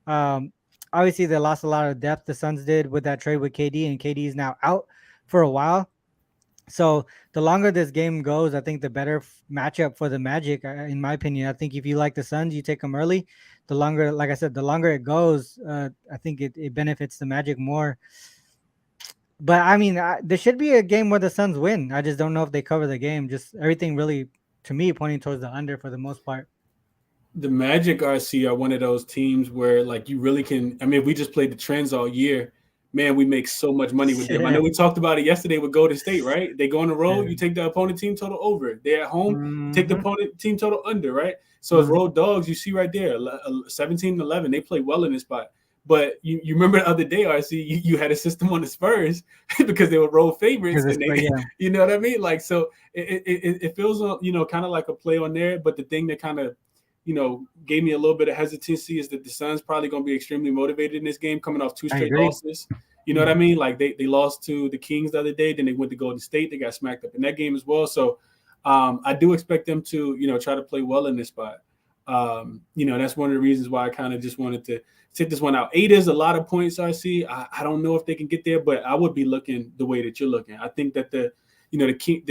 Um, Obviously they lost a lot of depth. The Suns did with that trade with KD, and KD is now out for a while. So the longer this game goes, I think the better matchup for the Magic, in my opinion. I think if you like the Suns, you take them early. The longer, like I said, the longer it goes, I think it benefits the Magic more. But I mean, there should be a game where the Suns win. I just don't know if they cover the game. Just everything really, to me, pointing towards the under for the most part. The Magic RC are one of those teams where like you really can. I mean, if we just played the trends all year, man, we make so much money with them. I Yeah. know we talked about it yesterday with Golden State, right? They go on the road, Yeah. you take the opponent team total over. They're at home, you take the Mm-hmm. opponent team total under, right? So as Mm-hmm. road dogs, you see right there, 17-11, they play well in this spot. But you remember the other day, RC, you had a system on the Spurs because they were road favorites, and But they, yeah, you know what I mean? Like, so it feels, kind of like a play on there. But the thing that kind of gave me a little bit of hesitancy is that the Suns probably going to be extremely motivated in this game, coming off two I straight agree. losses. You know what I mean? Like they lost to the Kings the other day. Then they went to Golden State. They got smacked up in that game as well. So I do expect them to, try to play well in this spot. That's one of the reasons why I kind of just wanted to sit this one out. 8 is a lot of points, RC. I don't know if they can get there, but I would be looking the way that you're looking. I think that the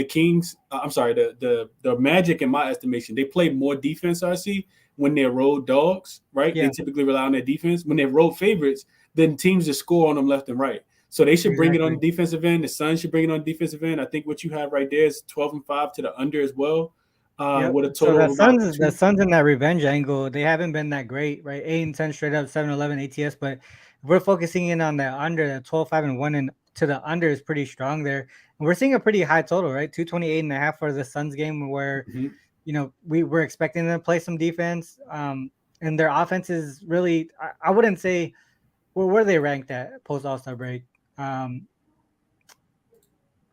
Kings, the Magic, in my estimation, they play more defense, RC, when they're road dogs, right? Yeah. They typically rely on their defense. When they're road favorites, then teams just score on them left and right. So they should bring it on the defensive end. The Suns should bring it on the defensive end. I think what you have right there is 12-5 to the under as well. With a total of about the Suns in that revenge angle, they haven't been that great, right? 8-10 straight up, 7-11 ATS, but we're focusing in on the under, the 12-5-1, and to the under is pretty strong there. And we're seeing a pretty high total, right? 228.5 for the Suns game, where we were expecting them to play some defense. And their offense is really, I wouldn't say, where are they ranked at post All-Star break?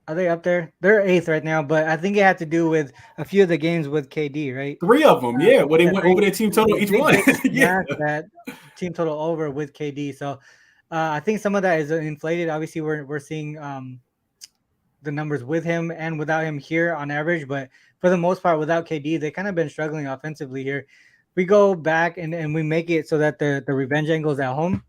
Are they up there? They're 8th right now, but I think it had to do with a few of the games with KD, right? 3 of them, where they went over their team total each one. That team total over with KD. So I think some of that is inflated. Obviously, we're seeing the numbers with him and without him here on average, but for the most part, without KD, they kind of been struggling offensively here. We go back and we make it so that the revenge angle is at home.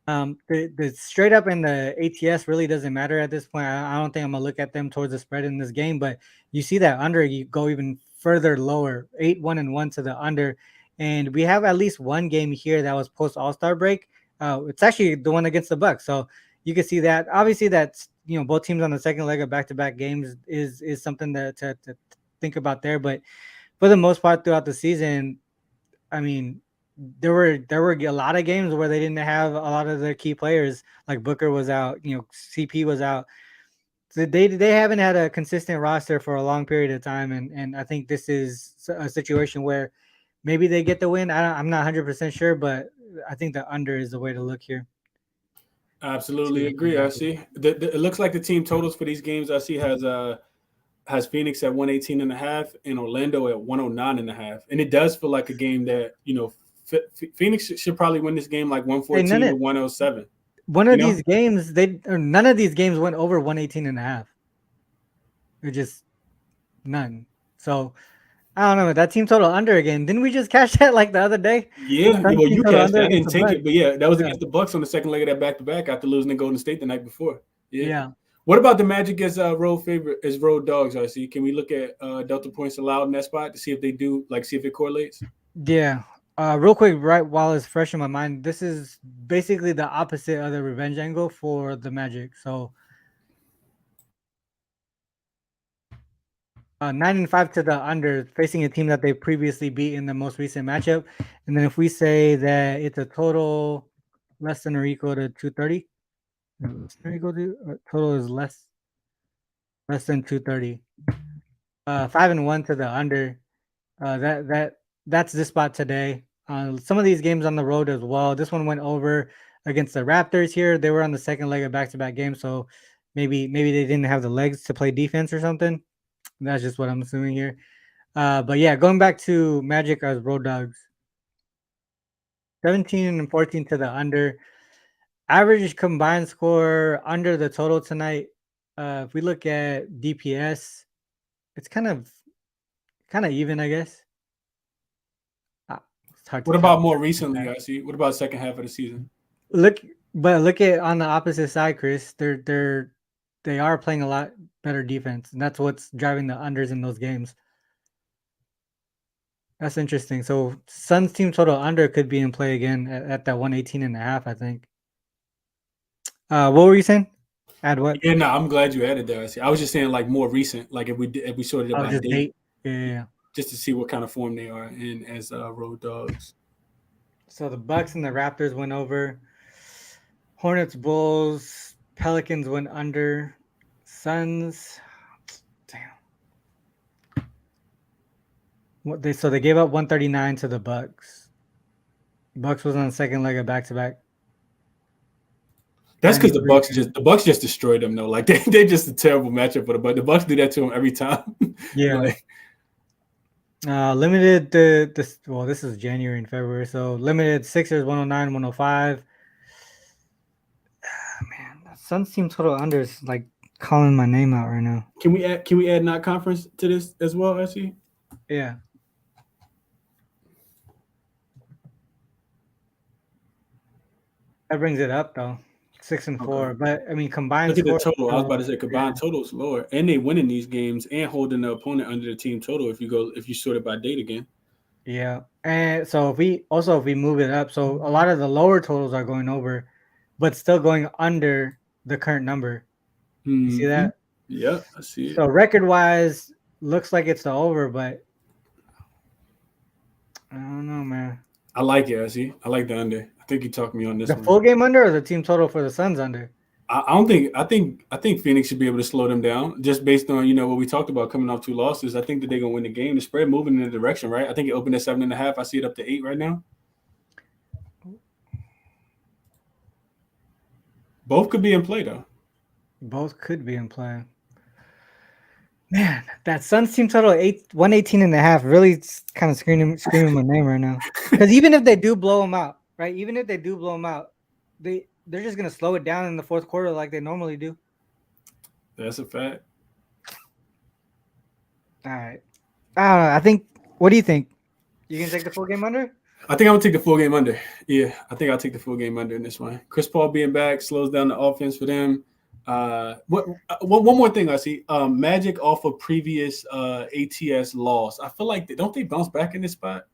The straight up and the ATS really doesn't matter at this point. I don't think I'm gonna look at them towards the spread in this game, but you see that under, you go even further lower, 8-1-1 to the under, and we have at least one game here that was post All-Star break. It's actually the one against the Bucks, so you can see that. Obviously, that's both teams on the second leg of back-to-back games is something to think about there. But for the most part throughout the season, I mean, there were a lot of games where they didn't have a lot of their key players, like Booker was out, CP was out. So they haven't had a consistent roster for a long period of time, and I think this is a situation where maybe they get the win. I'm not 100% sure, but I think the under is the way to look here. Absolutely agree. I see. It looks like the team totals for these games I see has Phoenix at 118.5 and Orlando at 109.5, and it does feel like a game that Phoenix should probably win this game like 114 to 107. These games, none of these games went over 118.5. They're just none. So I don't know. That team total under again. Didn't we just cash that like the other day? Yeah, well, you cashed that. I didn't take it, but that was against the Bucks on the second leg of that back-to-back after losing to Golden State the night before. Yeah. What about the Magic as road dogs? I see. Can we look at delta points allowed in that spot to see if they do, see if it correlates? Yeah. Real quick, right while it's fresh in my mind, this is basically the opposite of the revenge angle for the Magic. So 9-5 to the under, facing a team that they previously beat in the most recent matchup. And then if we say that it's a total less than or equal to 230, total is less than 230. 5-1 to the under. That's this spot today. Some of these games on the road as well. This one went over against the Raptors here. They were on the second leg of back-to-back games, so maybe they didn't have the legs to play defense or something. That's just what I'm assuming here. But yeah, going back to Magic as road dogs. 17-14 to the under. Average combined score under the total tonight. If we look at DPS, it's kind of even, I guess. What about more recently, I see? What about second half of the season? Look at on the opposite side, Chris. They are playing a lot better defense, and that's what's driving the unders in those games. That's interesting. So Suns team total under could be in play again at that 118.5, I think. What were you saying? Add what? Yeah, no, I'm glad you added that. I see. I was just saying more recent, if we sorted it by date. Yeah. Just to see what kind of form they are in as road dogs. So the Bucks and the Raptors went over. Hornets, Bulls, Pelicans went under. Suns, damn. So they gave up 139 to the Bucks. Bucks was on the second leg of back-to-back. That's because the Bucks just destroyed them though. They're just a terrible matchup for the Bucks. The Bucks do that to them every time. Yeah. Limited this is January and February, so limited Sixers 109, 105. Suns team total under is like calling my name out right now. Can we add not conference to this as well, RC? Yeah. That brings it up though. 6-4. But I mean combined Look at the score. total. I was about to say combined total is lower. And they winning these games and holding the opponent under the team total if you sort it by date again. Yeah. And so if we move it up, so a lot of the lower totals are going over, but still going under the current number. You see that? Yeah, I see it. So record wise, looks like it's the over, but I don't know, man. I like it, RC. I like the under. I think you talked me on this The one. full game under or the team total for the Suns under? I think Phoenix should be able to slow them down just based on what we talked about coming off 2 losses. I think that they're gonna win the game. The spread moving in the direction, right? I think it opened at 7.5. I see it up to 8 right now. Both could be in play though. Both could be in play. Man, that Suns team total 118.5 really kind of screaming my name right now. Because even if they do blow them out, right? Even if they do blow them out, they're just gonna slow it down in the fourth quarter like they normally do. That's a fact. All right. I don't know. I think. What do you think? You can take the full game under? I think I'm gonna take the full game under. Yeah, I think I'll take the full game under in this one. Chris Paul being back slows down the offense for them. One more thing I see. Magic off of previous ATS loss. I feel like don't they bounce back in this spot?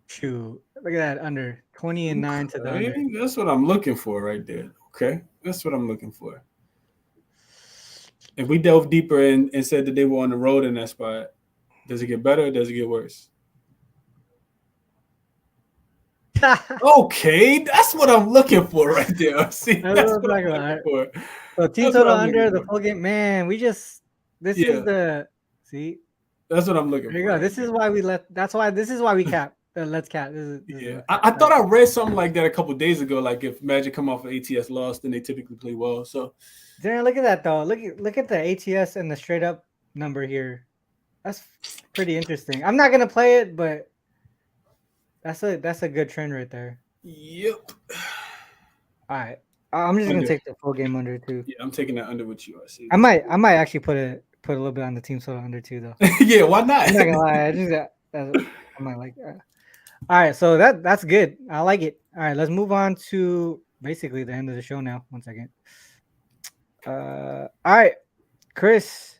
Shoot, look at that under 20-9 to the under. That's what I'm looking for right there. Okay, that's what I'm looking for. If we delve deeper and said that they were on the road in that spot, does it get better or does it get worse? Okay, that's what I'm looking for right there. See, that's what I'm looking for. So team total under the full game. Man, this is the see. That's what I'm looking for. There you go. This is why we let. That's why this is why we cap. Let's cap. I thought I read something like that a couple of days ago. Like if Magic come off of ATS loss, then they typically play well. So, Darren, look at that though. Look at the ATS and the straight up number here. That's pretty interesting. I'm not gonna play it, but that's a good trend right there. Yep. All right. I'm just gonna take the full game under too. Yeah, I'm taking that under with you. I see. I might actually put a little bit on the team total under too though. Yeah, why not? I'm not gonna lie. I might like that. All right, so that's good. I like it. All right, let's move on to basically the end of the show now. 1 second. All right, Chris,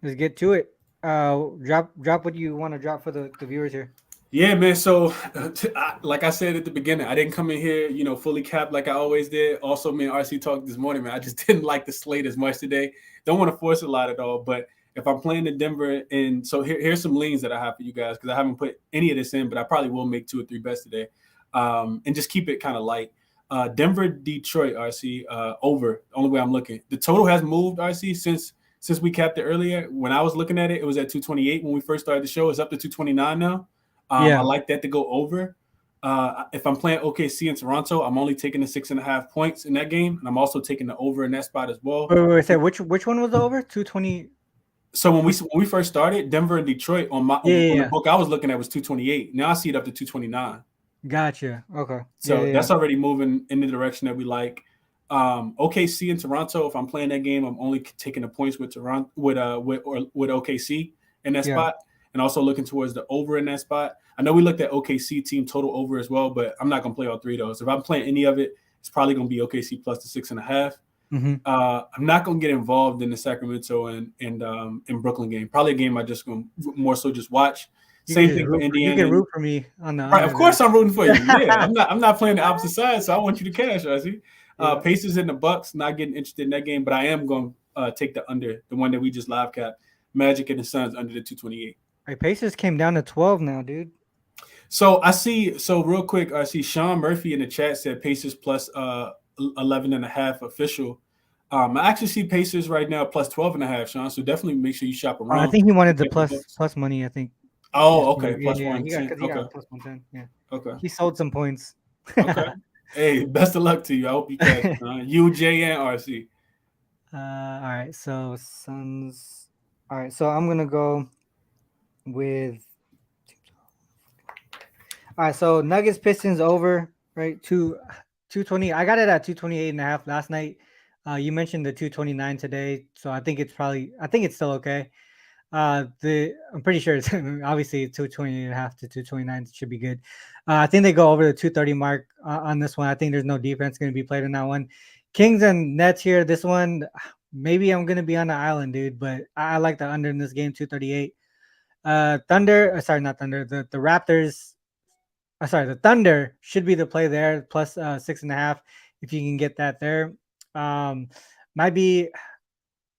let's get to it. Drop what you want to drop for the viewers here. Yeah, man. So, like I said at the beginning, I didn't come in here, fully capped like I always did. Also, me and RC talked this morning, man. I just didn't like the slate as much today. Don't want to force a lot at all, but if I'm playing in Denver, and so here's some leans that I have for you guys because I haven't put any of this in, but I probably will make 2 or 3 bets today, and just keep it kind of light. Denver, Detroit, RC over. The only way I'm looking. The total has moved, RC, since we capped it earlier. When I was looking at it, it was at 228 when we first started the show. It's up to 229 now. I like that to go over. If I'm playing OKC in Toronto, I'm only taking the 6.5 points in that game, and I'm also taking the over in that spot as well. Wait. Say which one was the over? 220. So when we first started, Denver and Detroit on the book I was looking at was 228. Now I see it up to 229. Gotcha. Okay. So that's already moving in the direction that we like. OKC in Toronto. If I'm playing that game, I'm only taking the points with Toronto with OKC in that spot, and also looking towards the over in that spot. I know we looked at OKC team total over as well, but I'm not gonna play all 3 of those. If I'm playing any of it, it's probably gonna be OKC plus the 6.5. Mm-hmm. I'm not gonna get involved in the Sacramento and Brooklyn game. Probably a game I just gonna more so just watch. Same thing for Indiana. You can root for me on the right. Of course, I'm rooting for you. Yeah, I'm not playing the opposite side, so I want you to cash. I see. Pacers and the Bucks. Not getting interested in that game, but I am going to take the under, the one that we just live capped. Magic and the Suns under the 228. Hey, Pacers came down to 12 now, dude. So I see. So real quick, I see Sean Murphy in the chat said Pacers plus 11.5 official. I actually see Pacers right now plus 12.5, Sean. So definitely make sure you shop around. I think he wanted the plus money. I think. Oh, okay. Plus 110. He got plus 110. Yeah. Okay. He sold some points. Okay. Hey, best of luck to you. I hope you catch. You, Jay, and RC. All right. So Suns. All right. So I'm gonna go with. All right. So Nuggets Pistons over. Right. 220. I got it at 228.5 last night. You mentioned the 229 today, so I think it's still okay. I'm pretty sure it's obviously 220.5 to 229 should be good. I think they go over the 230 mark on this one. I think there's no defense going to be played in that one. Kings and Nets here. This one, maybe I'm going to be on the island, dude, but I like the under in this game, 238. Sorry, not Thunder. The Raptors. Sorry, the Thunder should be the play there, plus 6.5 if you can get that there. Um, might be,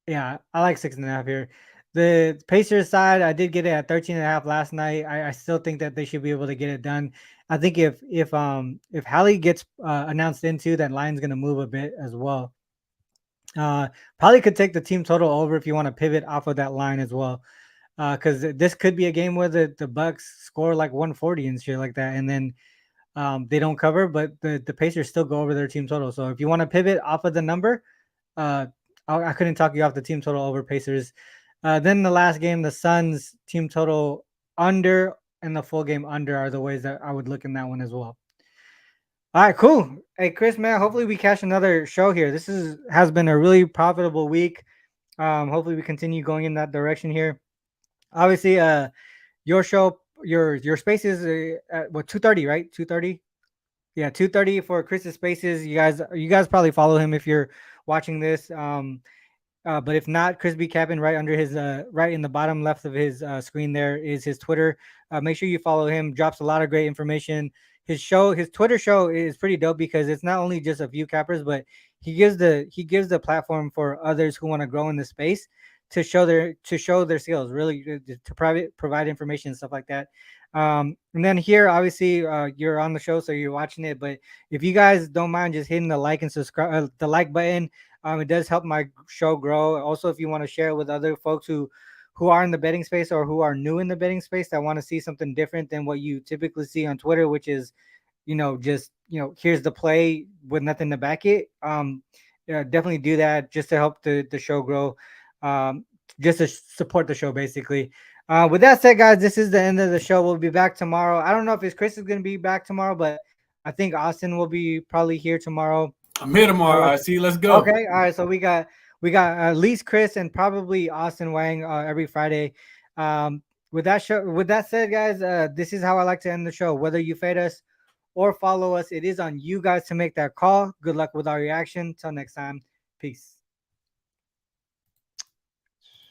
yeah, I like 6.5 here. The Pacers side, I did get it at 13.5 last night. I still think that they should be able to get it done. I think if Hallie gets announced into, that line's gonna move a bit as well. Probably could take the team total over if you want to pivot off of that line as well. Because this could be a game where the Bucks score like 140 and shit like that, and then they don't cover, but the Pacers still go over their team total. So if you want to pivot off of the number, uh, I couldn't talk you off the team total over Pacers. Then the last game, the Suns team total under and the full game under are the ways that I would look in that one as well. All right, cool. Hey, Chris, man, hopefully we catch another show here. This has been a really profitable week. Hopefully we continue going in that direction here. Obviously, your show, your spaces at what 2:30, right? 2:30. Yeah, 2:30 for Chris's spaces. You guys probably follow him if you're watching this. But if not, Chris B. Capin, right under his right in the bottom left of his screen there is his Twitter. Make sure you follow him. Drops a lot of great information. His Twitter show is pretty dope because it's not only just a few cappers, but he gives the platform for others who want to grow in the space to show their skills, really to provide information and stuff like that. And then here, obviously, you're on the show, so you're watching it. But if you guys don't mind just hitting the like and subscribe, the like button. It does help my show grow. Also, if you want to share it with other folks who are in the betting space or who are new in the betting space that want to see something different than what you typically see on Twitter, which is, just here's the play with nothing to back it. Yeah, definitely do that just to help the show grow. Just to support the show, basically. With that said, guys, this is the end of the show. We'll be back tomorrow. I don't know if Chris is going to be back tomorrow, but I think Austin will be probably here tomorrow. I'm here tomorrow. I see. Let's go. Okay. All right. So we got at least Chris and probably Austin Wang every Friday. With that said, guys, this is how I like to end the show. Whether you fade us or follow us, it is on you guys to make that call. Good luck with our reaction. Till next time. Peace.